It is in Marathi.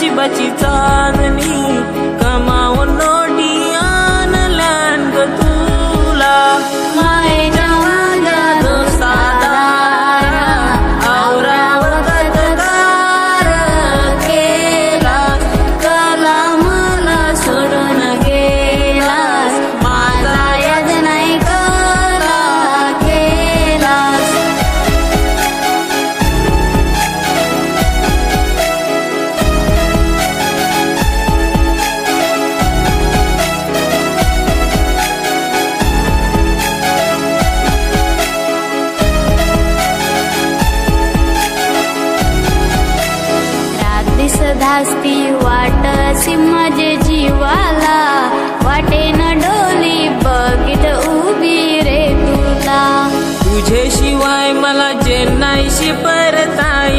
नशिबाची चांदणी कमावून नोटी आणल्यान ग तुला मायेच्या माझ्या साधारा आवरावत कार केलास कला मला सोडून गेलास माझा याद नाही कला केलास रात्रीस धास्ती वाटसी माझे जीवाला वाटेन डोली बघित उभी रे तुला तुझे शिवाय मला चेन्नईशी परताय